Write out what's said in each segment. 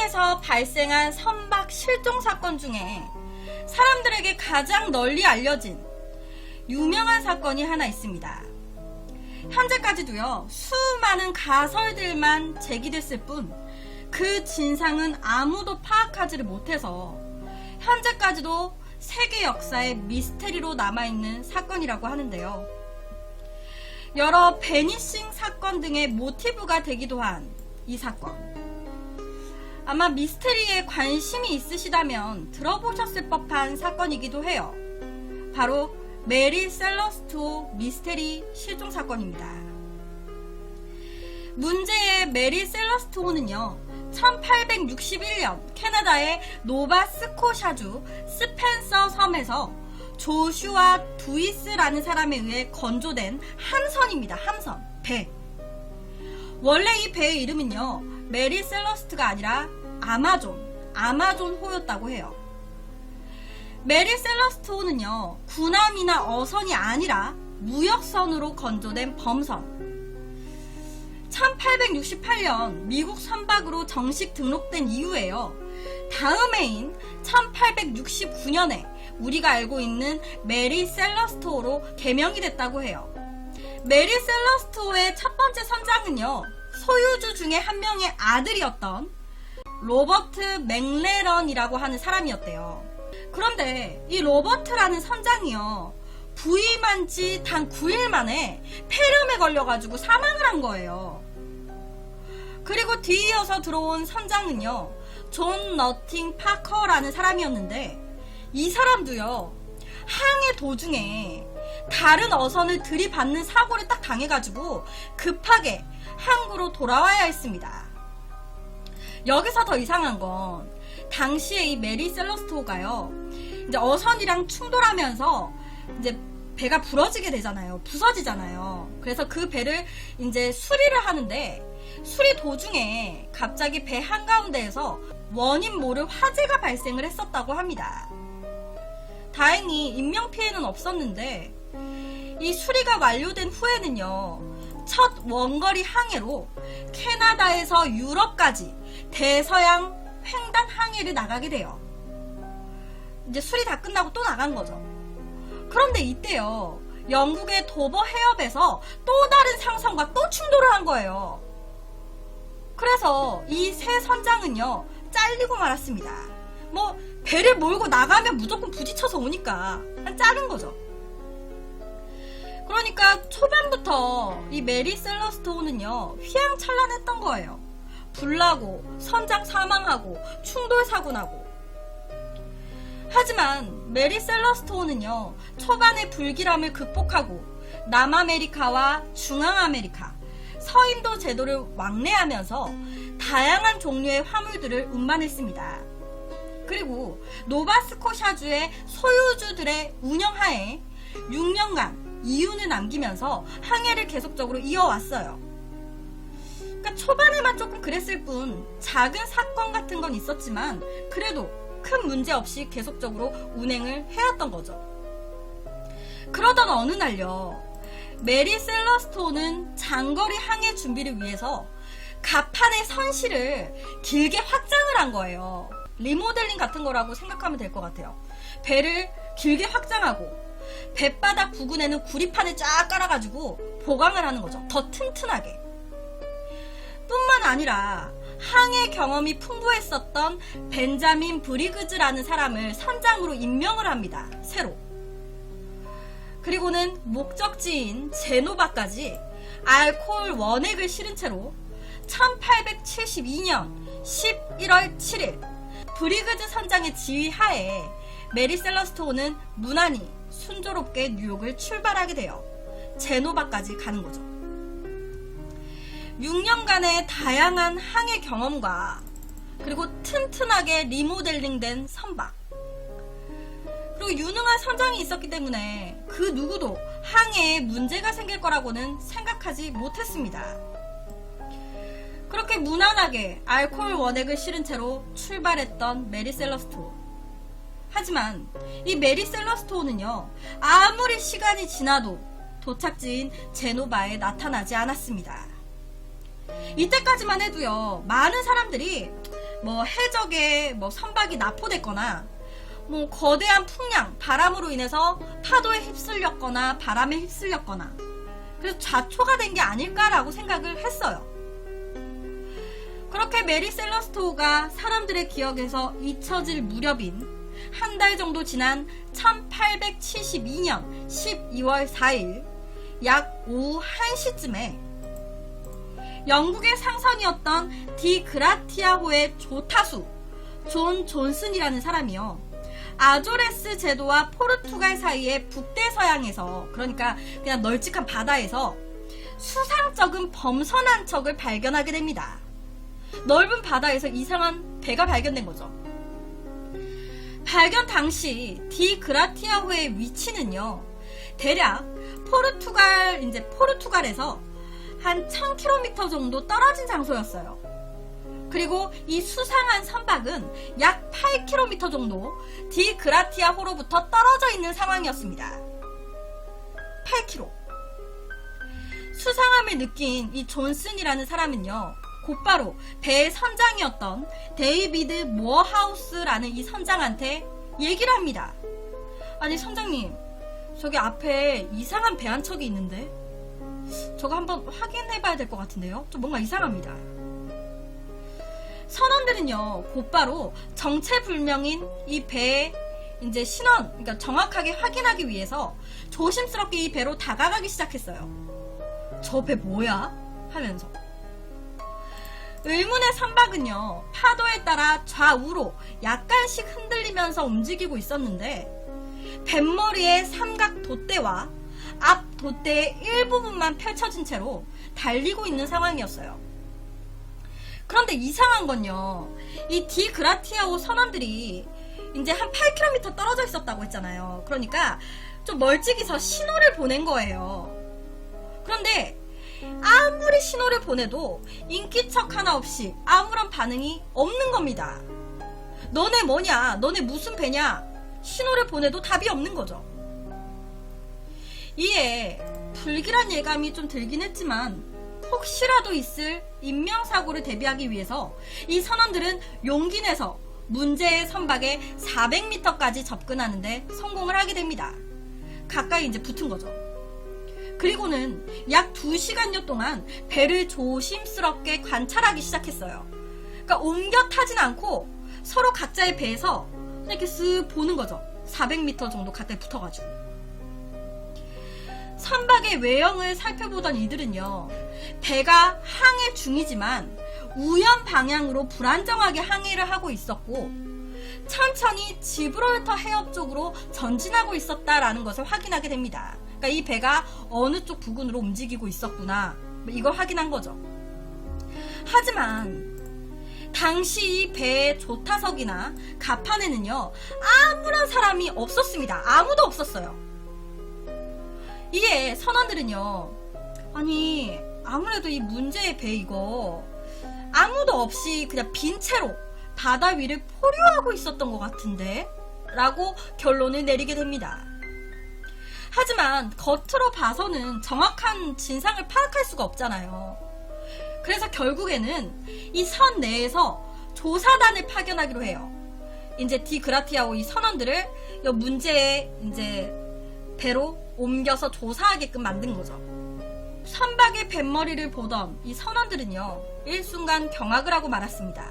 미국에서 발생한 선박 실종 사건 중에 사람들에게 가장 널리 알려진 유명한 사건이 하나 있습니다. 현재까지도요, 수많은 가설들만 제기됐을 뿐 그 진상은 아무도 파악하지를 못해서 현재까지도 세계 역사의 미스테리로 남아있는 사건이라고 하는데요. 여러 베니싱 사건 등의 모티브가 되기도 한 이 사건. 아마 미스테리에 관심이 있으시다면 들어보셨을 법한 사건이기도 해요. 바로 메리 셀러스토 미스테리 실종 사건입니다. 문제의 메리 셀러스토는요, 1861년 캐나다의 노바스코샤주 스펜서 섬에서 조슈아 두이스라는 사람에 의해 건조된 함선입니다. 함선, 배. 원래 이 배의 이름은요, 메리 셀러스트가 아니라 아마존호였다고 해요. 메리 셀러스트호는요, 군함이나 어선이 아니라 무역선으로 건조된 범선. 1868년 미국 선박으로 정식 등록된 이후에요, 다음 해인 1869년에 우리가 알고 있는 메리 셀러스토로 개명이 됐다고 해요. 메리 셀러스토의 첫 번째 선장은요, 소유주 중에 한 명의 아들이었던 로버트 맥레런이라고 하는 사람이었대요. 그런데 이 로버트라는 선장이요, 부임한 지 단 9일 만에 폐렴에 걸려가지고 사망을 한 거예요. 그리고 뒤이어서 들어온 선장은요, 존 너팅 파커라는 사람이었는데, 이 사람도요, 항해 도중에 다른 어선을 들이받는 사고를 딱 당해가지고 급하게 항구로 돌아와야 했습니다. 여기서 더 이상한 건 당시에 이 메리 셀러스토가요, 이제 어선이랑 충돌하면서 이제 배가 부러지게 되잖아요. 부서지잖아요. 그래서 그 배를 이제 수리를 하는데, 수리 도중에 갑자기 배 한가운데에서 원인 모를 화재가 발생을 했었다고 합니다. 다행히 인명피해는 없었는데, 이 수리가 완료된 후에는요, 첫 원거리 항해로 캐나다에서 유럽까지 대서양 횡단 항해를 나가게 돼요. 이제 수리 다 끝나고 또 나간 거죠. 그런데 이때요, 영국의 도버 해협에서 또 다른 상선과 또 충돌을 한 거예요. 그래서 이 새 선장은요, 잘리고 말았습니다. 뭐 배를 몰고 나가면 무조건 부딪혀서 오니까 자른 거죠. 그러니까 초반부터 이 메리 셀러스토는요, 휘황찬란했던 거예요. 불나고 선장 사망하고 충돌 사고 나고. 하지만 메리 셀러스토는요, 초반의 불길함을 극복하고 남아메리카와 중앙아메리카, 서인도 제도를 왕래하면서 다양한 종류의 화물들을 운반했습니다. 그리고 노바스코샤주의 소유주들의 운영하에 6년간 이윤을 남기면서 항해를 계속적으로 이어왔어요. 그러니까 초반에만 조금 그랬을 뿐 작은 사건 같은 건 있었지만 그래도 큰 문제 없이 계속적으로 운행을 해왔던 거죠. 그러던 어느 날요, 메리 셀러스토는 장거리 항해 준비를 위해서 갑판의 선실을 길게 확장을 한 거예요. 리모델링 같은 거라고 생각하면 될 것 같아요. 배를 길게 확장하고 뱃바닥 부근에는 구리판을 쫙 깔아가지고 보강을 하는 거죠. 더 튼튼하게. 뿐만 아니라 항해 경험이 풍부했었던 벤자민 브리그즈라는 사람을 선장으로 임명을 합니다. 새로. 그리고는 목적지인 제노바까지 알코올 원액을 실은 채로 1872년 11월 7일 브리그즈 선장의 지휘하에 메리 셀러스토는 무난히 순조롭게 뉴욕을 출발하게 되어 제노바까지 가는 거죠. 6년간의 다양한 항해 경험과 그리고 튼튼하게 리모델링된 선박, 그리고 유능한 선장이 있었기 때문에 그 누구도 항해에 문제가 생길 거라고는 생각하지 못했습니다. 그렇게 무난하게 알코올 원액을 실은 채로 출발했던 메리 셀러스토. 하지만 이 메리 셀러스토는요, 아무리 시간이 지나도 도착지인 제노바에 나타나지 않았습니다. 이때까지만 해도요, 많은 사람들이 뭐 해적의 뭐 선박이 납포됐거나 뭐 거대한 풍랑, 바람으로 인해서 파도에 휩쓸렸거나 바람에 휩쓸렸거나 그래서 좌초가 된 게 아닐까라고 생각을 했어요. 그렇게 메리 셀러스토가 사람들의 기억에서 잊혀질 무렵인 한 달 정도 지난 1872년 12월 4일 약 오후 1시쯤에 영국의 상선이었던 디 그라티아호의 조타수 존 존슨이라는 사람이요. 아조레스 제도와 포르투갈 사이의 북대서양에서, 그러니까 그냥 널찍한 바다에서 수상쩍은 범선한 척을 발견하게 됩니다. 넓은 바다에서 이상한 배가 발견된 거죠. 발견 당시 디 그라티아호의 위치는요, 대략 포르투갈에서 한 1000km 정도 떨어진 장소였어요. 그리고 이 수상한 선박은 약 8km 정도 디 그라티아호로부터 떨어져 있는 상황이었습니다. 8km. 수상함을 느낀 이 존슨이라는 사람은요, 곧바로 배의 선장이었던 데이비드 모어하우스라는 이 선장한테 얘기를 합니다. 아니 선장님, 저기 앞에 이상한 배 한 척이 있는데 저거 한번 확인해봐야 될 것 같은데요? 좀 뭔가 이상합니다. 선원들은요, 곧바로 정체불명인 이 배의 이제 신원, 그러니까 정확하게 확인하기 위해서 조심스럽게 이 배로 다가가기 시작했어요. 저 배 뭐야? 하면서. 의문의 선박은요, 파도에 따라 좌우로 약간씩 흔들리면서 움직이고 있었는데 뱃머리의 삼각 돛대와 앞 돛대의 일부분만 펼쳐진 채로 달리고 있는 상황이었어요. 그런데 이상한 건요, 이 디 그라티아호 선원들이 이제 한 8km 떨어져 있었다고 했잖아요. 그러니까 좀 멀찍이서 신호를 보낸 거예요. 그런데 아무리 신호를 보내도 인기척 하나 없이 아무런 반응이 없는 겁니다. 너네 뭐냐? 너네 무슨 배냐? 신호를 보내도 답이 없는 거죠. 이에 불길한 예감이 좀 들긴 했지만 혹시라도 있을 인명사고를 대비하기 위해서 이 선원들은 용기 내서 문제의 선박에 400m까지 접근하는데 성공을 하게 됩니다. 가까이 이제 붙은 거죠. 그리고는 약 2시간여 동안 배를 조심스럽게 관찰하기 시작했어요. 그러니까 옮겨 타진 않고 서로 각자의 배에서 이렇게 쓱 보는 거죠. 400m 정도 가까이 붙어가지고. 선박의 외형을 살펴보던 이들은요, 배가 항해 중이지만 우연 방향으로 불안정하게 항해를 하고 있었고 천천히 지브롤터 해협 쪽으로 전진하고 있었다라는 것을 확인하게 됩니다. 그러니까 이 배가 어느 쪽 부근으로 움직이고 있었구나, 이걸 확인한 거죠. 하지만 당시 이 배의 조타석이나 갑판에는요, 아무런 사람이 없었습니다. 아무도 없었어요. 이에 선원들은요, 아니 아무래도 이 문제의 배 이거 아무도 없이 그냥 빈 채로 바다 위를 포류하고 있었던 것 같은데? 라고 결론을 내리게 됩니다. 하지만 겉으로 봐서는 정확한 진상을 파악할 수가 없잖아요. 그래서 결국에는 이 선 내에서 조사단을 파견하기로 해요. 이제 디 그라티아호 이 선원들을 이 문제의 이제 배로 옮겨서 조사하게끔 만든 거죠. 선박의 뱃머리를 보던 이 선원들은요, 일순간 경악을 하고 말았습니다.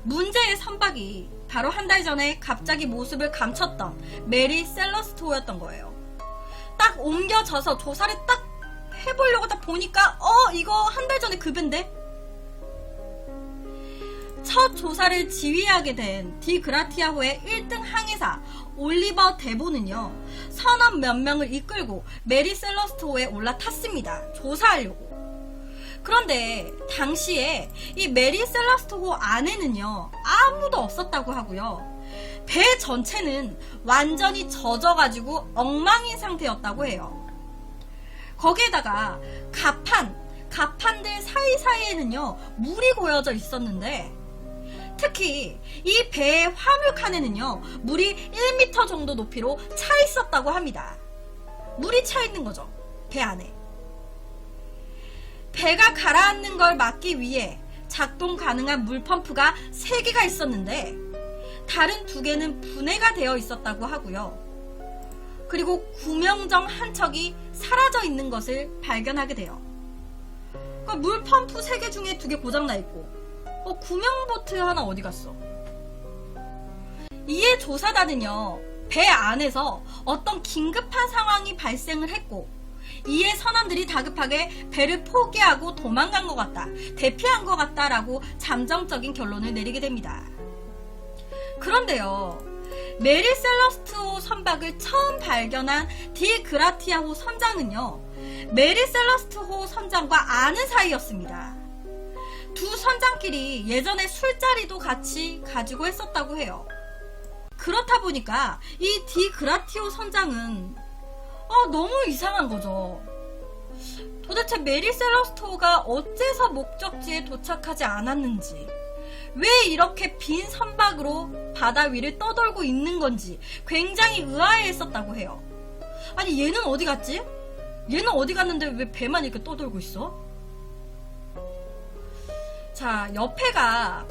문제의 선박이 바로 한 달 전에 갑자기 모습을 감췄던 메리 셀러스토어였던 거예요. 딱 옮겨져서 조사를 딱 해보려고 딱 보니까 이거 한 달 전에 그 배인데? 첫 조사를 지휘하게 된 디 그라티아호의 1등 항해사 올리버 데보는요, 선원 몇 명을 이끌고 메리 셀러스토어에 올라탔습니다. 조사하려고. 그런데 당시에 이 메리 셀러스토어 안에는요, 아무도 없었다고 하고요, 배 전체는 완전히 젖어가지고 엉망인 상태였다고 해요. 거기에다가 갑판들 사이사이에는요, 물이 고여져 있었는데 특히 이 배의 화물칸에는요, 물이 1m 정도 높이로 차 있었다고 합니다. 물이 차 있는 거죠, 배 안에. 배가 가라앉는 걸 막기 위해 작동 가능한 물펌프가 3개가 있었는데 다른 2개는 분해가 되어 있었다고 하고요. 그리고 구명정 한 척이 사라져 있는 것을 발견하게 돼요. 그러니까 물펌프 3개 중에 2개 고장나 있고 구명보트 하나 어디 갔어? 이에 조사단은요, 배 안에서 어떤 긴급한 상황이 발생을 했고 이에 선원들이 다급하게 배를 포기하고 도망간 것 같다, 대피한 것 같다라고 잠정적인 결론을 내리게 됩니다. 그런데요, 메리 셀러스트호 선박을 처음 발견한 디 그라티아호 선장은요, 메리 셀러스트호 선장과 아는 사이였습니다. 두 선장끼리 예전에 술자리도 같이 가지고 했었다고 해요. 그렇다 보니까 이 디 그라티오 선장은 너무 이상한 거죠. 도대체 메리 셀러스토가 어째서 목적지에 도착하지 않았는지, 왜 이렇게 빈 선박으로 바다 위를 떠돌고 있는 건지 굉장히 의아해했었다고 해요. 아니, 얘는 어디 갔지? 얘는 어디 갔는데 왜 배만 이렇게 떠돌고 있어? 자, 옆에가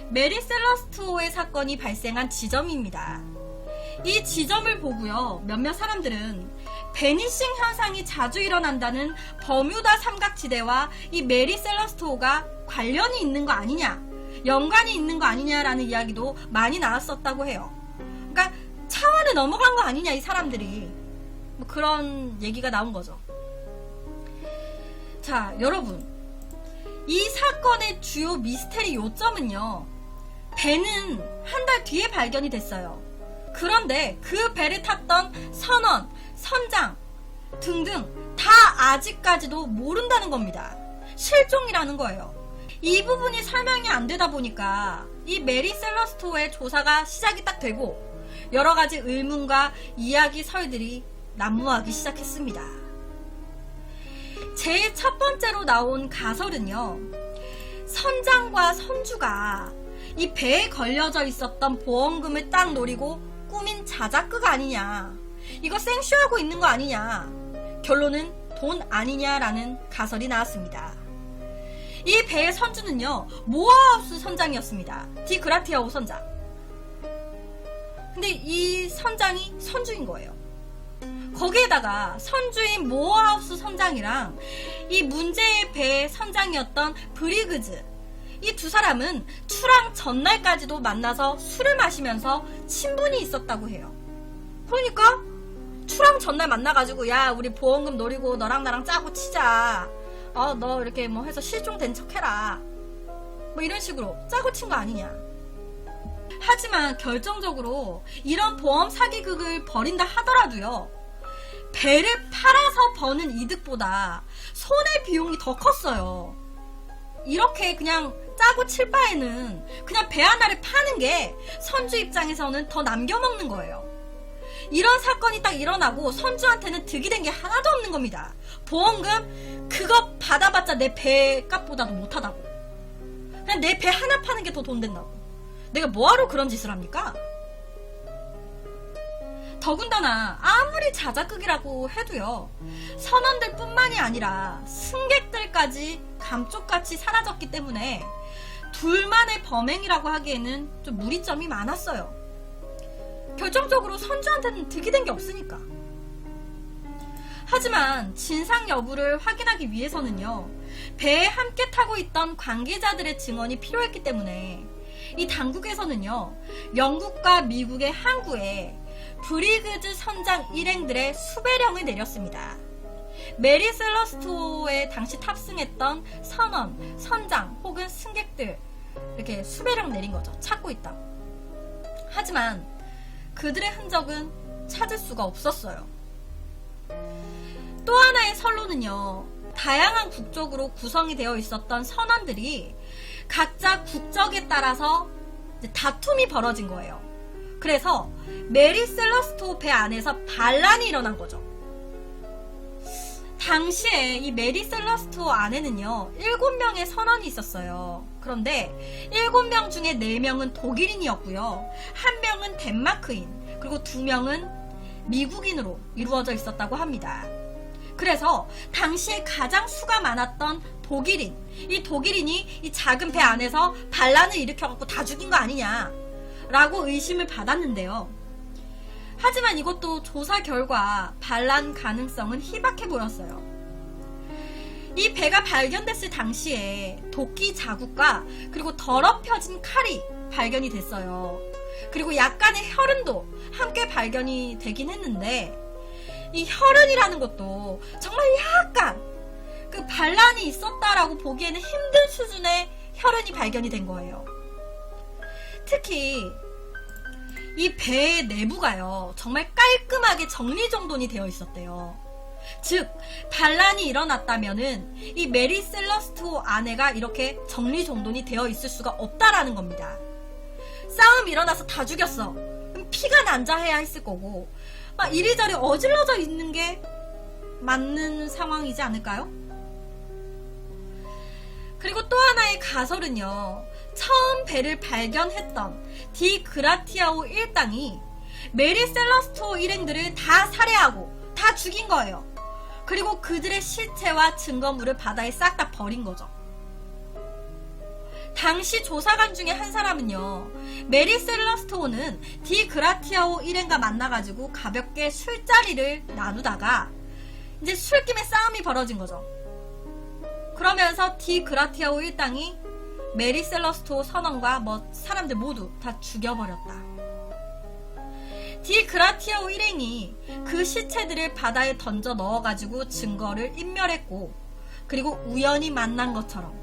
메리 셀러스토의 사건이 발생한 지점입니다. 이 지점을 보고요, 몇몇 사람들은 베니싱 현상이 자주 일어난다는 버뮤다 삼각지대와 이 메리 셀러스토가 관련이 있는 거 아니냐, 연관이 있는 거 아니냐라는 이야기도 많이 나왔었다고 해요. 그러니까 차원을 넘어간 거 아니냐, 이 사람들이. 뭐 그런 얘기가 나온 거죠. 자, 여러분, 이 사건의 주요 미스테리 요점은요, 배는 한 달 뒤에 발견이 됐어요. 그런데 그 배를 탔던 선원, 선장 등등 다 아직까지도 모른다는 겁니다. 실종이라는 거예요. 이 부분이 설명이 안 되다 보니까 이 메리 셀러스토의 조사가 시작이 딱 되고 여러 가지 의문과 이야기설들이 난무하기 시작했습니다. 제일 첫 번째로 나온 가설은요, 선장과 선주가 이 배에 걸려져 있었던 보험금을 딱 노리고 꾸민 자작극 아니냐, 이거 생쇼하고 있는 거 아니냐, 결론은 돈 아니냐라는 가설이 나왔습니다. 이 배의 선주는요, 모아하우스 선장이었습니다. 디 그라티아호 선장. 근데 이 선장이 선주인 거예요. 거기에다가 선주인 모어하우스 선장이랑 이 문제의 배의 선장이었던 브리그즈, 이 두 사람은 출항 전날까지도 만나서 술을 마시면서 친분이 있었다고 해요. 그러니까 출항 전날 만나가지고, 야, 우리 보험금 노리고 너랑 나랑 짜고 치자, 너 이렇게 뭐 해서 실종된 척 해라, 뭐 이런 식으로 짜고 친 거 아니냐. 하지만 결정적으로 이런 보험 사기극을 벌인다 하더라도요, 배를 팔아서 버는 이득보다 손해 비용이 더 컸어요. 이렇게 그냥 짜고 칠 바에는 그냥 배 하나를 파는 게 선주 입장에서는 더 남겨먹는 거예요. 이런 사건이 딱 일어나고 선주한테는 득이 된 게 하나도 없는 겁니다. 보험금 그거 받아봤자 내 배값보다도 못하다고. 그냥 내 배 하나 파는 게 더 돈 된다고. 내가 뭐하러 그런 짓을 합니까? 더군다나 아무리 자작극이라고 해도요, 선원들 뿐만이 아니라 승객들까지 감쪽같이 사라졌기 때문에 둘만의 범행이라고 하기에는 좀 무리점이 많았어요. 결정적으로 선주한테는 득이 된 게 없으니까. 하지만 진상 여부를 확인하기 위해서는요, 배에 함께 타고 있던 관계자들의 증언이 필요했기 때문에 이 당국에서는요, 영국과 미국의 항구에 브리그즈 선장 일행들의 수배령을 내렸습니다. 메리 셀러스토에 당시 탑승했던 선원, 선장 혹은 승객들, 이렇게 수배령 내린 거죠. 찾고 있다고. 하지만 그들의 흔적은 찾을 수가 없었어요. 또 하나의 선로는요, 다양한 국적으로 구성이 되어 있었던 선원들이 각자 국적에 따라서 다툼이 벌어진 거예요. 그래서 메리 셀러스토 배 안에서 반란이 일어난 거죠. 당시에 이 메리 셀러스토 안에는요, 7명의 선원이 있었어요. 그런데 7명 중에 4명은 독일인이었고요, 1명은 덴마크인, 그리고 2명은 미국인으로 이루어져 있었다고 합니다. 그래서 당시에 가장 수가 많았던 독일인, 이 독일인이 이 작은 배 안에서 반란을 일으켜갖고 다 죽인 거 아니냐 라고 의심을 받았는데요. 하지만 이것도 조사 결과 반란 가능성은 희박해 보였어요. 이 배가 발견됐을 당시에 도끼 자국과 그리고 더럽혀진 칼이 발견이 됐어요. 그리고 약간의 혈흔도 함께 발견이 되긴 했는데, 이 혈흔이라는 것도 정말 약간 그 반란이 있었다라고 보기에는 힘든 수준의 혈흔이 발견이 된 거예요. 특히 이 배의 내부가요, 정말 깔끔하게 정리정돈이 되어 있었대요. 즉 반란이 일어났다면은 이 메리 셀러스토 아내가 이렇게 정리정돈이 되어 있을 수가 없다라는 겁니다. 싸움 일어나서 다 죽였어. 그럼 피가 난자해야 했을 거고, 막 이리저리 어질러져 있는 게 맞는 상황이지 않을까요? 그리고 또 하나의 가설은요, 처음 배를 발견했던 디 그라티아오 일당이 메리 셀러스토 일행들을 다 살해하고 다 죽인 거예요. 그리고 그들의 시체와 증거물을 바다에 싹 다 버린 거죠. 당시 조사관 중에 한 사람은요, 메리 셀러스토는 디 그라티아오 일행과 만나가지고 가볍게 술자리를 나누다가 이제 술김에 싸움이 벌어진 거죠. 그러면서 디 그라티아오 일당이 메리 셀러스토 선원과 사람들 모두 다 죽여버렸다. 디 그라티아오 일행이 그 시체들을 바다에 던져 넣어가지고 증거를 인멸했고, 그리고 우연히 만난 것처럼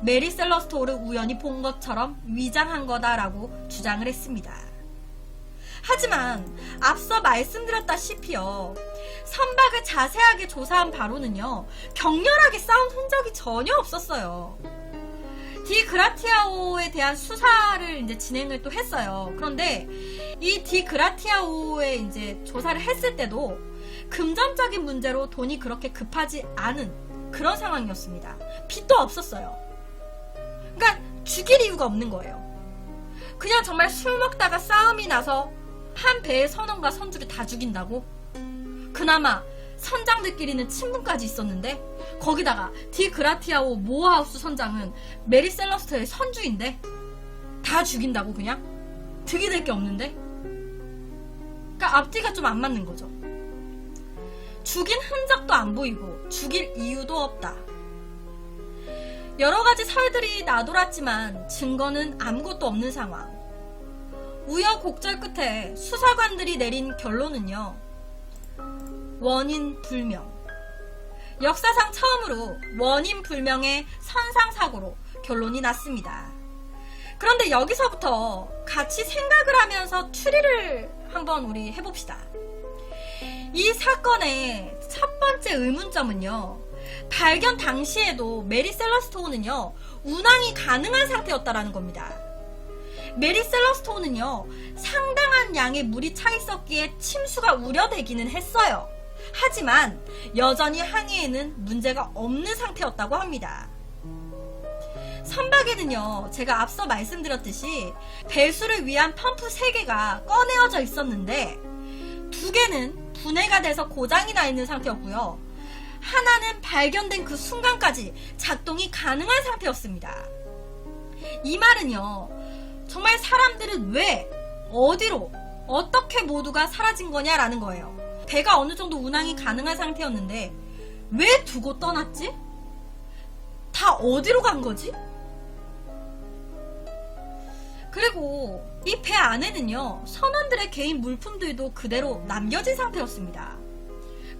메리 셀러스토를 우연히 본 것처럼 위장한 거다라고 주장을 했습니다. 하지만 앞서 말씀드렸다시피요, 선박을 자세하게 조사한 바로는요, 격렬하게 싸운 흔적이 전혀 없었어요. 디 그라티아오에 대한 수사를 이제 진행을 또 했어요. 그런데 이 디 그라티아오에 이제 조사를 했을 때도 금전적인 문제로 돈이 그렇게 급하지 않은 그런 상황이었습니다. 빚도 없었어요. 그러니까 죽일 이유가 없는 거예요. 그냥 정말 술 먹다가 싸움이 나서 한 배의 선원과 선주를 다 죽인다고? 그나마 선장들끼리는 친분까지 있었는데, 거기다가 디 그라티아오 모어하우스 선장은 메리 셀러스토의 선주인데 다 죽인다고? 그냥 득이 될 게 없는데? 그러니까 앞뒤가 좀 안 맞는 거죠. 죽인 흔적도 안 보이고 죽일 이유도 없다. 여러 가지 설들이 나돌았지만 증거는 아무것도 없는 상황. 우여곡절 끝에 수사관들이 내린 결론은요, 원인 불명. 역사상 처음으로 원인 불명의 선상사고로 결론이 났습니다. 그런데 여기서부터 같이 생각을 하면서 추리를 한번 우리 해봅시다. 이 사건의 첫 번째 의문점은요, 발견 당시에도 메리 셀러스토우는요, 운항이 가능한 상태였다라는 겁니다. 메리 셀러스토우는요, 상당한 양의 물이 차 있었기에 침수가 우려되기는 했어요. 하지만 여전히 항해에는 문제가 없는 상태였다고 합니다. 선박에는요, 제가 앞서 말씀드렸듯이 배수를 위한 펌프 3개가 꺼내어져 있었는데 2개는 분해가 돼서 고장이 나 있는 상태였고요, 하나는 발견된 그 순간까지 작동이 가능한 상태였습니다. 이 말은요, 정말 사람들은 왜, 어디로, 어떻게 모두가 사라진 거냐라는 거예요. 배가 어느 정도 운항이 가능한 상태였는데 왜 두고 떠났지? 다 어디로 간 거지? 그리고 이 배 안에는요, 선원들의 개인 물품들도 그대로 남겨진 상태였습니다.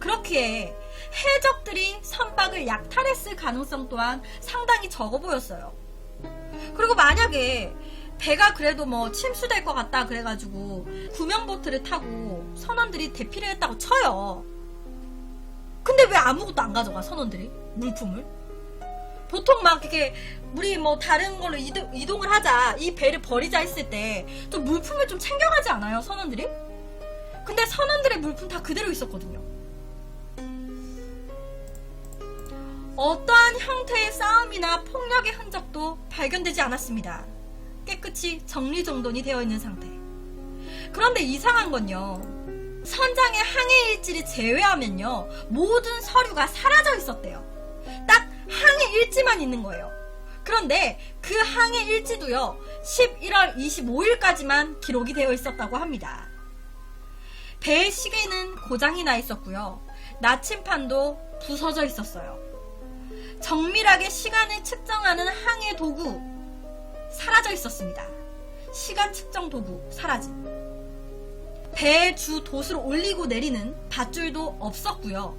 그렇기에 해적들이 선박을 약탈했을 가능성 또한 상당히 적어 보였어요. 그리고 만약에 배가 그래도 침수될 것 같다 그래가지고 구명보트를 타고 선원들이 대피를 했다고 쳐요. 근데 왜 아무것도 안 가져가, 선원들이? 물품을? 보통 막 이렇게 우리 다른 걸로 이동을 하자, 이 배를 버리자 했을 때 좀 물품을 좀 챙겨가지 않아요, 선원들이? 근데 선원들의 물품 다 그대로 있었거든요. 어떠한 형태의 싸움이나 폭력의 흔적도 발견되지 않았습니다. 깨끗이 정리정돈이 되어 있는 상태. 그런데 이상한 건요, 선장의 항해 일지를 제외하면요, 모든 서류가 사라져 있었대요. 딱 항해 일지만 있는 거예요. 그런데 그 항해 일지도요, 11월 25일까지만 기록이 되어 있었다고 합니다. 배의 시계는 고장이 나 있었고요, 나침판도 부서져 있었어요. 정밀하게 시간을 측정하는 항해 도구 사라져 있었습니다. 시간 측정 도구 사라짐. 배의 주 돛을 올리고 내리는 밧줄도 없었고요.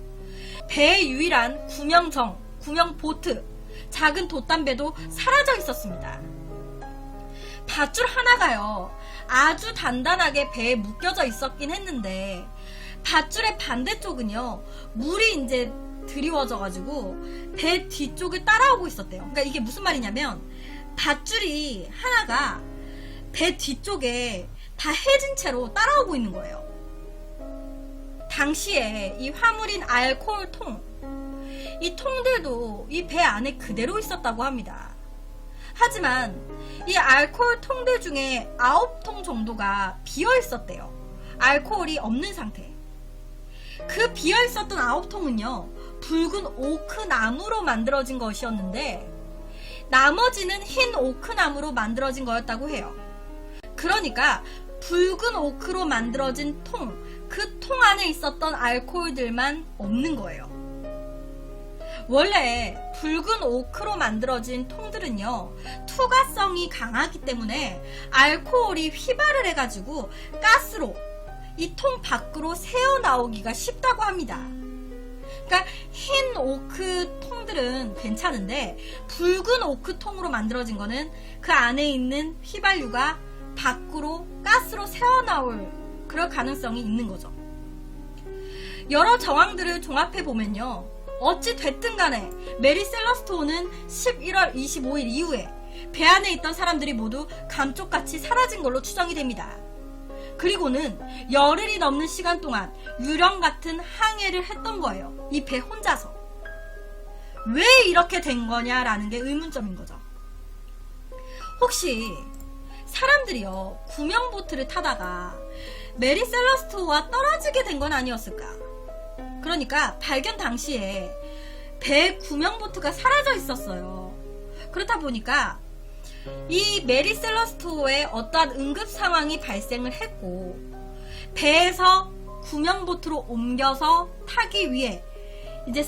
배의 유일한 구명정, 구명 보트, 작은 돛담배도 사라져 있었습니다. 밧줄 하나가요, 아주 단단하게 배에 묶여져 있었긴 했는데 밧줄의 반대쪽은요, 물이 이제 드리워져가지고 배 뒤쪽을 따라오고 있었대요. 그러니까 이게 무슨 말이냐면 밧줄이 하나가 배 뒤쪽에 다 해진 채로 따라오고 있는 거예요. 당시에 이 화물인 알코올 통, 이 통들도 이 배 안에 그대로 있었다고 합니다. 하지만 이 알코올 통들 중에 9통 정도가 비어 있었대요. 알코올이 없는 상태. 그 비어 있었던 9통은요, 붉은 오크 나무로 만들어진 것이었는데 나머지는 흰 오크 나무로 만들어진 거였다고 해요. 그러니까 붉은 오크로 만들어진 통, 그 통 안에 있었던 알코올들만 없는 거예요. 원래 붉은 오크로 만들어진 통들은요, 투과성이 강하기 때문에 알코올이 휘발을 해가지고 가스로 이 통 밖으로 새어 나오기가 쉽다고 합니다. 그러니까 흰 오크 통들은 괜찮은데 붉은 오크 통으로 만들어진 거는 그 안에 있는 휘발유가 밖으로 가스로 새어 나올 그럴 가능성이 있는 거죠. 여러 정황들을 종합해 보면요, 어찌 됐든 간에 메리 셀러스토어는 11월 25일 이후에 배 안에 있던 사람들이 모두 감쪽같이 사라진 걸로 추정이 됩니다. 그리고는 열흘이 넘는 시간 동안 유령 같은 항해를 했던 거예요. 이 배 혼자서. 왜 이렇게 된 거냐라는 게 의문점인 거죠. 혹시 사람들이요, 구명보트를 타다가 메리 셀러스토어와 떨어지게 된 건 아니었을까? 그러니까 발견 당시에 배 구명보트가 사라져 있었어요. 그렇다 보니까 이 메리 셀러스토어에 어떠한 응급 상황이 발생을 했고 배에서 구명보트로 옮겨서 타기 위해 이제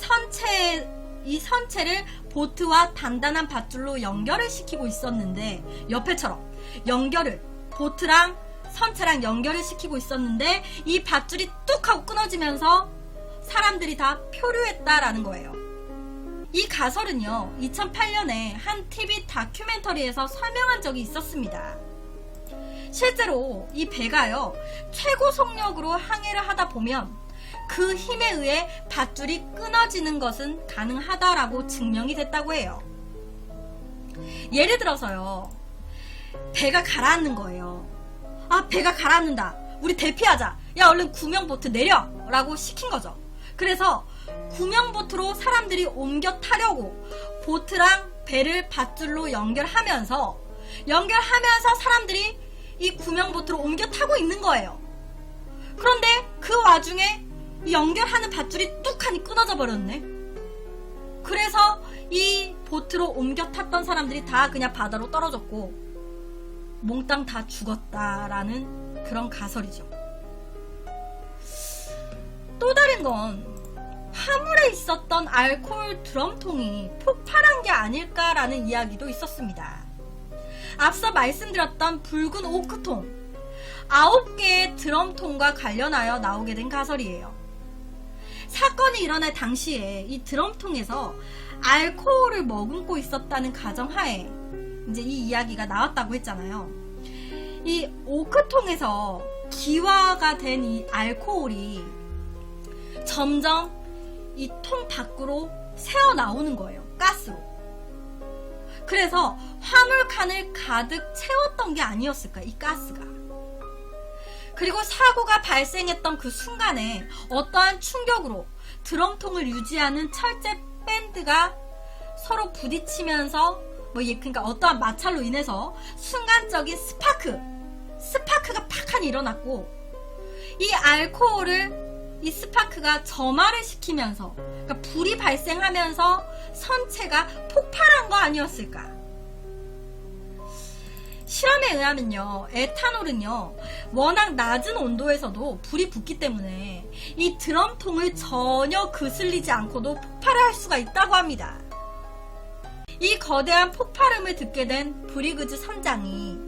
이 선체를 보트와 단단한 밧줄로 연결을 시키고 있었는데, 옆에처럼 보트랑 선체랑 연결을 시키고 있었는데 이 밧줄이 뚝 하고 끊어지면서 사람들이 다 표류했다라는 거예요. 이 가설은요, 2008년에 한 TV 다큐멘터리에서 설명한 적이 있었습니다. 실제로 이 배가요, 최고 속력으로 항해를 하다 보면 그 힘에 의해 밧줄이 끊어지는 것은 가능하다라고 증명이 됐다고 해요. 예를 들어서요, 배가 가라앉는 거예요. 아, 배가 가라앉는다, 우리 대피하자, 야 얼른 구명보트 내려 라고 시킨 거죠. 그래서 구명보트로 사람들이 옮겨 타려고 보트랑 배를 밧줄로 연결하면서 사람들이 이 구명보트로 옮겨 타고 있는 거예요. 그런데 그 와중에 이 연결하는 밧줄이 뚝하니 끊어져 버렸네. 그래서 이 보트로 옮겨 탔던 사람들이 다 그냥 바다로 떨어졌고 몽땅 다 죽었다라는 그런 가설이죠. 또 다른 건 화물에 있었던 알코올 드럼통이 폭발한 게 아닐까라는 이야기도 있었습니다. 앞서 말씀드렸던 붉은 오크통, 9개의 드럼통과 관련하여 나오게 된 가설이에요. 사건이 일어날 당시에 이 드럼통에서 알코올을 머금고 있었다는 가정하에 이제 이 이야기가 나왔다고 했잖아요. 이 오크통에서 기화가 된 이 알코올이 점점 이 통 밖으로 새어 나오는 거예요. 가스로. 그래서 화물칸을 가득 채웠던 게 아니었을까, 이 가스가. 그리고 사고가 발생했던 그 순간에 어떠한 충격으로 드럼통을 유지하는 철제 밴드가 서로 부딪히면서 그러니까 어떠한 마찰로 인해서 순간적인 스파크가 팍하니 일어났고, 이 알코올을 이 스파크가 점화를 시키면서, 그러니까 불이 발생하면서 선체가 폭발한 거 아니었을까? 실험에 의하면요, 에탄올은요, 워낙 낮은 온도에서도 불이 붙기 때문에 이 드럼통을 전혀 그슬리지 않고도 폭발을 할 수가 있다고 합니다. 이 거대한 폭발음을 듣게 된 브리그즈 선장이,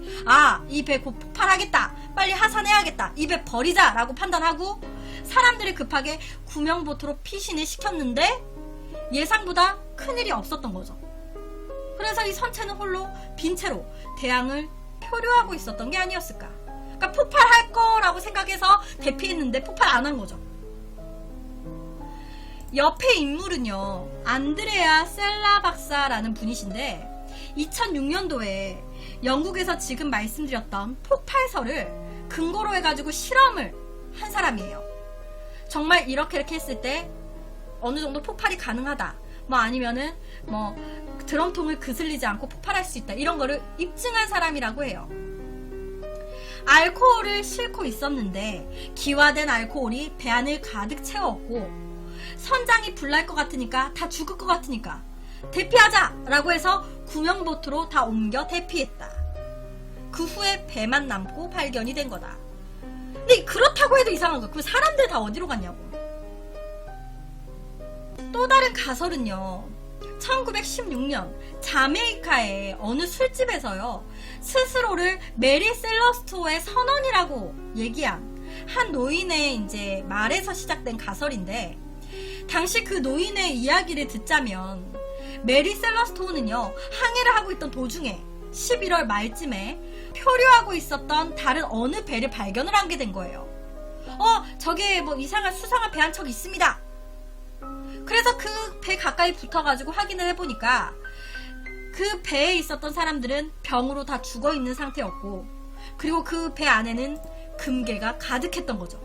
이 배 곧 폭발하겠다, 빨리 하산해야겠다, 이 배 버리자 라고 판단하고 사람들이 급하게 구명보트로 피신을 시켰는데 예상보다 큰일이 없었던 거죠. 그래서 이 선체는 홀로 빈 채로 대양을 표류하고 있었던 게 아니었을까. 그러니까 폭발할 거라고 생각해서 대피했는데 폭발 안 한 거죠. 옆에 인물은요, 안드레아 셀라 박사라는 분이신데 2006년도에 영국에서 지금 말씀드렸던 폭발설을 근거로 해가지고 실험을 한 사람이에요. 정말 이렇게 했을 때 어느 정도 폭발이 가능하다, 아니면은 드럼통을 그슬리지 않고 폭발할 수 있다, 이런 거를 입증한 사람이라고 해요. 알코올을 싣고 있었는데 기화된 알코올이 배 안을 가득 채웠고 선장이 불날 것 같으니까, 다 죽을 것 같으니까 대피하자 라고 해서 구명보트로 다 옮겨 대피했다. 그 후에 배만 남고 발견이 된 거다. 근데 그렇다고 해도 이상한 거, 그 사람들 다 어디로 갔냐고. 또 다른 가설은요, 1916년 자메이카의 어느 술집에서요, 스스로를 메리 셀러스토어의 선원이라고 얘기한 한 노인의 이제 말에서 시작된 가설인데, 당시 그 노인의 이야기를 듣자면 메리 셀러스토어는요, 항해를 하고 있던 도중에 11월 말쯤에 표류하고 있었던 다른 어느 배를 발견을 하게 된 거예요. 저게 이상한 수상한 배 한 척 있습니다. 그래서 그 배 가까이 붙어가지고 확인을 해보니까 그 배에 있었던 사람들은 병으로 다 죽어있는 상태였고, 그리고 그 배 안에는 금괴가 가득했던 거죠.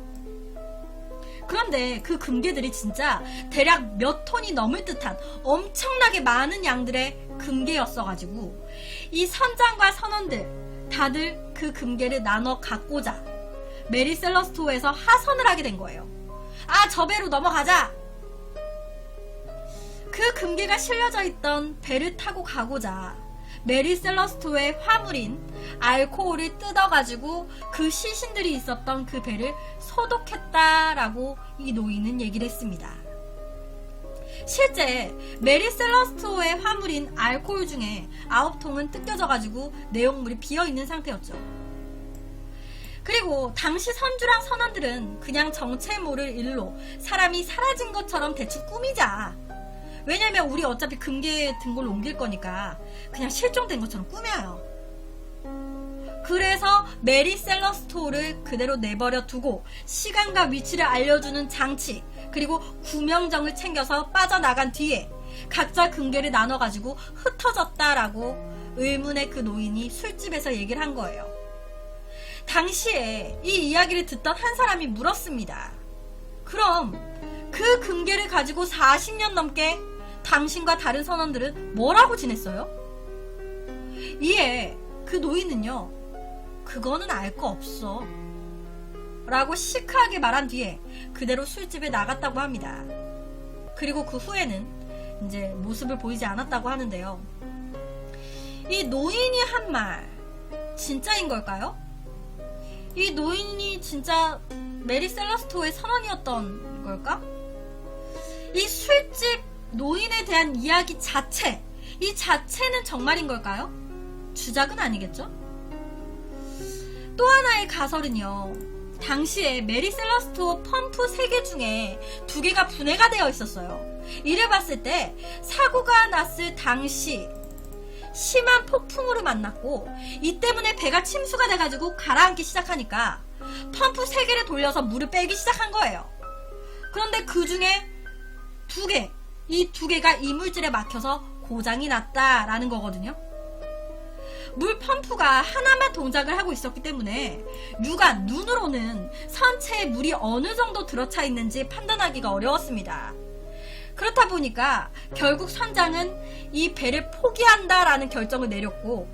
그런데 그 금괴들이 진짜 대략 몇 톤이 넘을 듯한 엄청나게 많은 양들의 금괴였어가지고 이 선장과 선원들 다들 그 금괴를 나눠 갖고자 메리 셀러스토어에서 하선을 하게 된 거예요. 저 배로 넘어가자! 그 금괴가 실려져 있던 배를 타고 가고자 메리 셀러스토어의 화물인 알코올을 뜯어가지고 그 시신들이 있었던 그 배를 소독했다라고 이 노인은 얘기를 했습니다. 실제 메리 셀러스토어의 화물인 알코올 중에 9통은 뜯겨져가지고 내용물이 비어있는 상태였죠. 그리고 당시 선주랑 선원들은 그냥 정체 모를 일로 사람이 사라진 것처럼 대충 꾸미자, 왜냐면 우리 어차피 금괴 든 걸로 옮길 거니까 그냥 실종된 것처럼 꾸며요. 그래서 메리 셀러스토어를 그대로 내버려 두고 시간과 위치를 알려주는 장치, 그리고 구명정을 챙겨서 빠져나간 뒤에 각자 금괴를 나눠가지고 흩어졌다라고 의문의 그 노인이 술집에서 얘기를 한 거예요. 당시에 이 이야기를 듣던 한 사람이 물었습니다. 그럼 그 금괴를 가지고 40년 넘게 당신과 다른 선원들은 뭐라고 지냈어요? 이에 그 노인은요, 그거는 알 거 없어 라고 시크하게 말한 뒤에 그대로 술집에 나갔다고 합니다. 그리고 그 후에는 이제 모습을 보이지 않았다고 하는데요. 이 노인이 한 말 진짜인 걸까요? 이 노인이 진짜 메리 셀러스토어의 선원이었던 걸까? 이 술집 노인에 대한 이야기 자체, 이 자체는 정말인 걸까요? 주작은 아니겠죠? 또 하나의 가설은요, 당시에 메리 셀러스토어 펌프 3개 중에 2개가 분해가 되어 있었어요. 이를 봤을 때 사고가 났을 당시 심한 폭풍으로 만났고, 이 때문에 배가 침수가 돼가지고 가라앉기 시작하니까 펌프 3개를 돌려서 물을 빼기 시작한 거예요. 그런데 그 중에 2개, 이 2개가 이물질에 막혀서 고장이 났다라는 거거든요. 물 펌프가 하나만 동작을 하고 있었기 때문에 육안, 눈으로는 선체에 물이 어느 정도 들어차 있는지 판단하기가 어려웠습니다. 그렇다 보니까 결국 선장은 이 배를 포기한다라는 결정을 내렸고,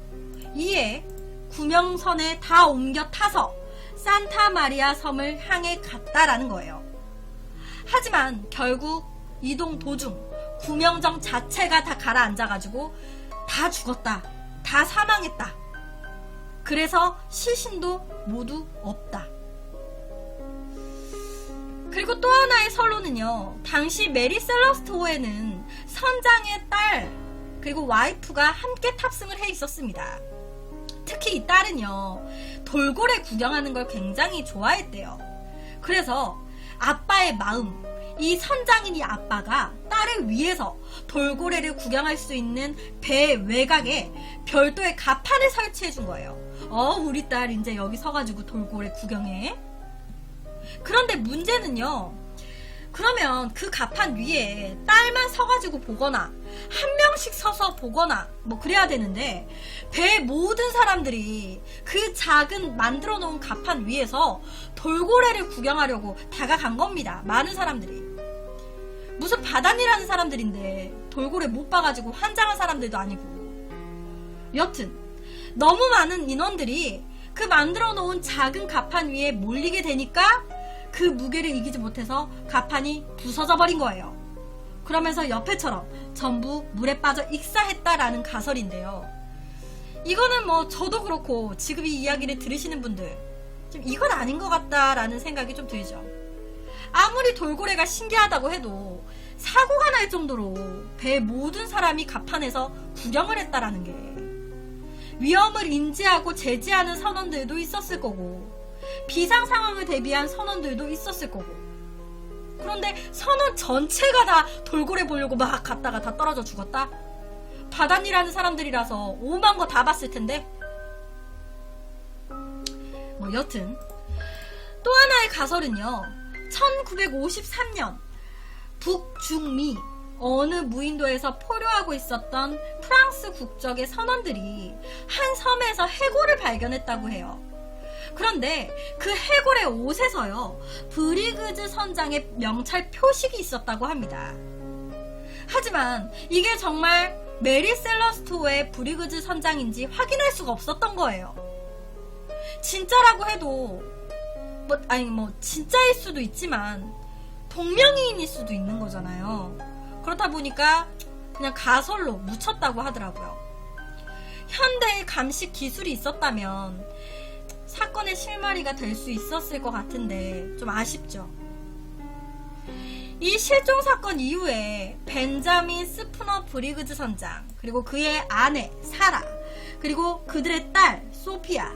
이에 구명선에 다 옮겨 타서 산타 마리아 섬을 향해 갔다라는 거예요. 하지만 결국 이동 도중 구명정 자체가 다 가라앉아가지고 다 죽었다, 다 사망했다. 그래서 시신도 모두 없다. 그리고 또 하나의 설로는요, 당시 메리 셀러스토어에는 선장의 딸 그리고 와이프가 함께 탑승을 해 있었습니다. 특히 이 딸은요, 돌고래 구경하는 걸 굉장히 좋아했대요. 그래서 아빠의 마음, 이 선장인 이 아빠가 딸을 위해서 돌고래를 구경할 수 있는 배 외곽에 별도의 가판을 설치해 준 거예요. 우리 딸 이제 여기 서가지고 돌고래 구경해. 그런데 문제는요, 그러면 그 가판 위에 딸만 서가지고 보거나 한 명씩 서서 보거나 뭐 그래야 되는데, 배 모든 사람들이 그 작은 만들어 놓은 가판 위에서 돌고래를 구경하려고 다가간 겁니다. 많은 사람들이. 무슨 바닷일하는 사람들인데 돌고래 못 봐가지고 환장한 사람들도 아니고. 여튼 너무 많은 인원들이 그 만들어 놓은 작은 가판 위에 몰리게 되니까 그 무게를 이기지 못해서 가판이 부서져 버린 거예요. 그러면서 옆에처럼 전부 물에 빠져 익사했다라는 가설인데요. 이거는 뭐 저도 그렇고 지금 이 이야기를 들으시는 분들 좀 이건 아닌 것 같다라는 생각이 좀 들죠. 아무리 돌고래가 신기하다고 해도 사고가 날 정도로 배 모든 사람이 가판에서 구경을 했다라는 게, 위험을 인지하고 제지하는 선원들도 있었을 거고 비상 상황을 대비한 선원들도 있었을 거고, 그런데 선원 전체가 다 돌고래 보려고 막 갔다가 다 떨어져 죽었다? 바닷일하는 사람들이라서 오만 거 다 봤을 텐데. 뭐 여튼 또 하나의 가설은요, 1953년 북중미 어느 무인도에서 포로하고 있었던 프랑스 국적의 선원들이 한 섬에서 해골을 발견했다고 해요. 그런데 그 해골의 옷에서요, 브리그즈 선장의 명찰 표식이 있었다고 합니다. 하지만 이게 정말 메리 셀러스토어의 브리그즈 선장인지 확인할 수가 없었던 거예요. 진짜라고 해도 진짜일 수도 있지만 동명이인일 수도 있는 거잖아요. 그렇다 보니까 그냥 가설로 묻혔다고 하더라고요. 현대의 감식 기술이 있었다면 사건의 실마리가 될 수 있었을 것 같은데 좀 아쉽죠. 이 실종 사건 이후에 벤자민 스푸너 브리그즈 선장, 그리고 그의 아내 사라, 그리고 그들의 딸 소피아,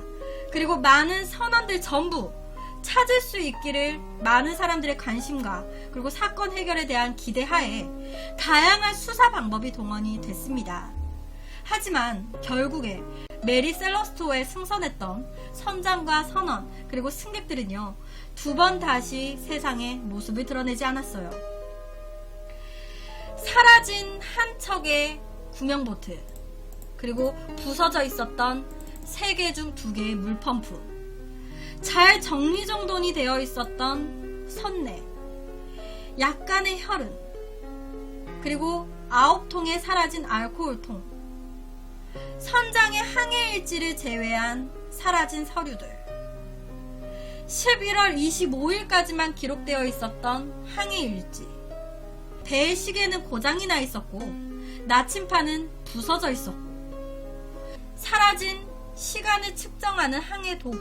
그리고 많은 선원들 전부 찾을 수 있기를 많은 사람들의 관심과 그리고 사건 해결에 대한 기대하에 다양한 수사 방법이 동원이 됐습니다. 하지만 결국에 메리 셀러스토어에 승선했던 선장과 선원 그리고 승객들은요, 두 번 다시 세상에 모습을 드러내지 않았어요. 사라진 한 척의 구명보트, 그리고 부서져 있었던 3개 중 2개의 물펌프, 잘 정리정돈이 되어 있었던 선내, 약간의 혈흔, 그리고 9통의 사라진 알코올통, 선장의 항해일지를 제외한 사라진 서류들, 11월 25일까지만 기록되어 있었던 항해일지, 배의 시계는 고장이 나 있었고 나침판은 부서져 있었고, 사라진 시간을 측정하는 항해 도구.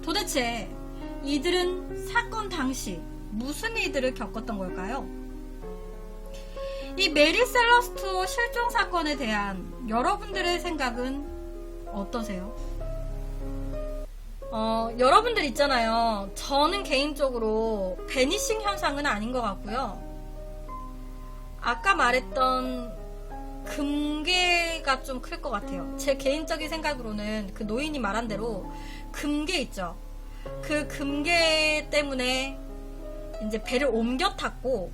도대체 이들은 사건 당시 무슨 일들을 겪었던 걸까요? 이 메리 셀러스토어 실종 사건에 대한 여러분들의 생각은 어떠세요? 여러분들 있잖아요. 저는 개인적으로 베니싱 현상은 아닌 것 같고요. 아까 말했던 금괴가 좀 클 것 같아요. 제 개인적인 생각으로는 그 노인이 말한 대로 금괴 있죠. 그 금괴 때문에 이제 배를 옮겨 탔고,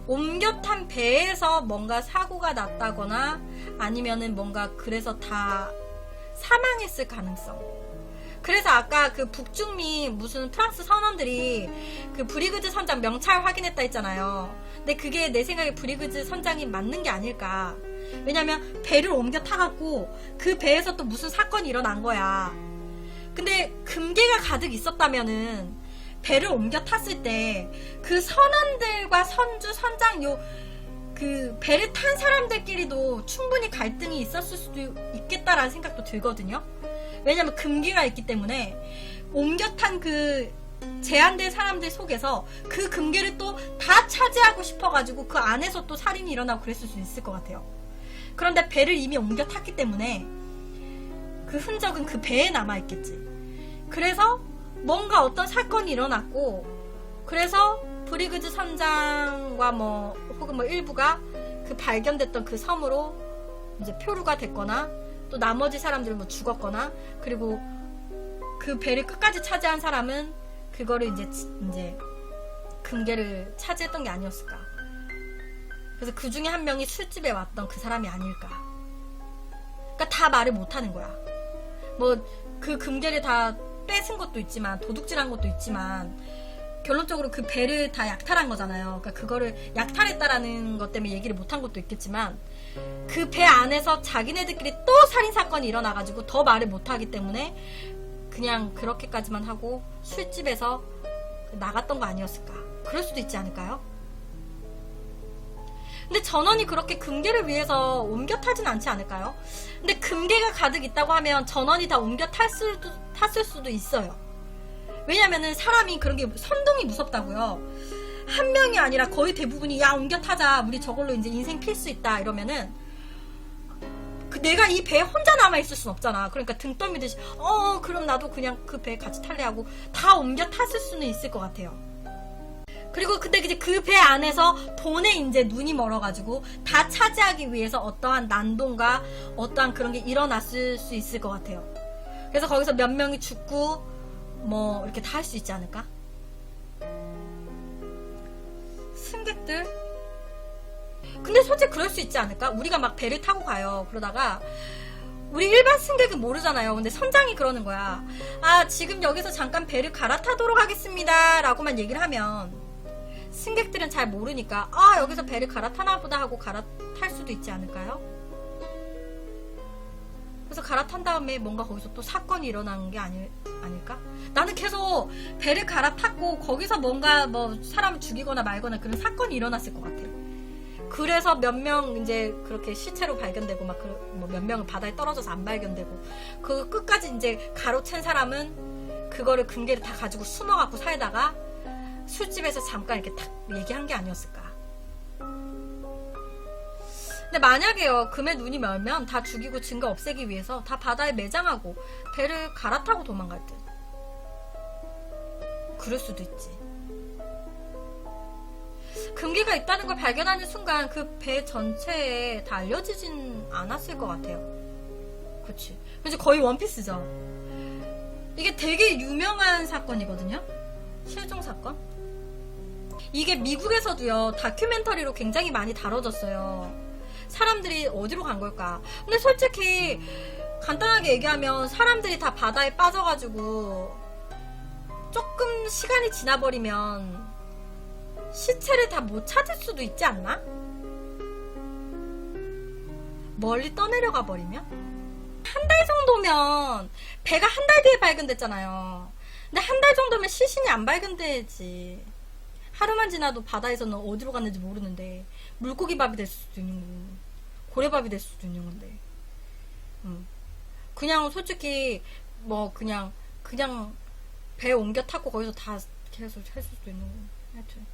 옮겨 탄 배에서 뭔가 사고가 났다거나 아니면은 뭔가 그래서 다 사망했을 가능성. 그래서 아까 그 북중미 무슨 프랑스 선원들이 그 브리그즈 선장 명찰 확인했다 했잖아요. 근데 그게 내 생각에 브리그즈 선장이 맞는 게 아닐까. 왜냐면 배를 옮겨 타갖고 그 배에서 또 무슨 사건이 일어난 거야. 근데 금괴가 가득 있었다면은 배를 옮겨 탔을 때 그 선원들과 선주, 선장 그 배를 탄 사람들끼리도 충분히 갈등이 있었을 수도 있겠다라는 생각도 들거든요. 왜냐면 금기가 있기 때문에 옮겨 탄 그 제한된 사람들 속에서 그 금괴를 또 다 차지하고 싶어가지고 그 안에서 또 살인이 일어나고 그랬을 수 있을 것 같아요. 그런데 배를 이미 옮겨 탔기 때문에 그 흔적은 그 배에 남아있겠지. 그래서 뭔가 어떤 사건이 일어났고, 그래서 브리그즈 선장과 혹은 일부가 그 발견됐던 그 섬으로 이제 표류가 됐거나, 또 나머지 사람들은 죽었거나, 그리고 그 배를 끝까지 차지한 사람은 그거를 이제 금괴를 차지했던 게 아니었을까. 그래서 그 중에 한 명이 술집에 왔던 그 사람이 아닐까. 그러니까 다 말을 못하는 거야. 그 금괴를 다 뺏은 것도 있지만, 도둑질한 것도 있지만, 결론적으로 그 배를 다 약탈한 거잖아요. 그러니까 그거를 약탈했다라는 것 때문에 얘기를 못한 것도 있겠지만, 그 배 안에서 자기네들끼리 또 살인사건이 일어나가지고 더 말을 못하기 때문에 그냥 그렇게까지만 하고 술집에서 나갔던 거 아니었을까. 그럴 수도 있지 않을까요? 근데 전원이 그렇게 금괴를 위해서 옮겨 타진 않지 않을까요? 근데 금괴가 가득 있다고 하면 전원이 다 옮겨 탔을 수도 있어요. 왜냐면은 사람이 그런 게 선동이 무섭다고요. 한 명이 아니라 거의 대부분이 야 옮겨 타자, 우리 저걸로 이제 인생 필 수 있다 이러면은 내가 이 배에 혼자 남아있을 순 없잖아. 그러니까 등 떠미듯이 그럼 나도 그냥 그 배에 같이 탈래 하고 다 옮겨 탔을 수는 있을 것 같아요. 그리고 근데 이제 그 배 안에서 돈에 이제 눈이 멀어가지고 다 차지하기 위해서 어떠한 난동과 어떠한 그런 게 일어났을 수 있을 것 같아요. 그래서 거기서 몇 명이 죽고 이렇게 다 할 수 있지 않을까? 승객들? 근데 솔직히 그럴 수 있지 않을까? 우리가 막 배를 타고 가요. 그러다가 우리 일반 승객은 모르잖아요. 근데 선장이 그러는 거야. 지금 여기서 잠깐 배를 갈아타도록 하겠습니다 라고만 얘기를 하면 승객들은 잘 모르니까 여기서 배를 갈아타나 보다 하고 갈아탈 수도 있지 않을까요? 그래서 갈아탄 다음에 뭔가 거기서 또 사건이 일어나는 게 아닐까? 나는 계속 배를 갈아탔고 거기서 뭔가 사람을 죽이거나 말거나 그런 사건이 일어났을 것 같아. 그래서 몇 명 이제 그렇게 시체로 발견되고 몇 명은 바다에 떨어져서 안 발견되고 그 끝까지 이제 가로챈 사람은 그거를 금괴를 다 가지고 숨어갖고 살다가 술집에서 잠깐 이렇게 탁 얘기한 게 아니었을까. 근데 만약에요, 금에 눈이 멀면 다 죽이고 증거 없애기 위해서 다 바다에 매장하고 배를 갈아타고 도망갈 듯. 그럴 수도 있지. 금괴가 있다는 걸 발견하는 순간 그 배 전체에 다 알려지진 않았을 것 같아요. 그치. 그치, 거의 원피스죠. 이게 되게 유명한 사건이거든요. 실종 사건. 이게 미국에서도요, 다큐멘터리로 굉장히 많이 다뤄졌어요. 사람들이 어디로 간 걸까? 근데 솔직히 간단하게 얘기하면 사람들이 다 바다에 빠져가지고 조금 시간이 지나버리면 시체를 다 못 찾을 수도 있지 않나? 멀리 떠내려가 버리면? 한 달 정도면 배가 한 달 뒤에 발견됐잖아요. 근데 한 달 정도면 시신이 안 발견되지. 하루만 지나도 바다에서는 어디로 갔는지 모르는데 물고기밥이 될 수도 있는 거고 고래밥이 될 수도 있는 건데 그냥 솔직히 그냥 배 옮겨 타고 거기서 다 계속 할 수도 있는 거고 하여튼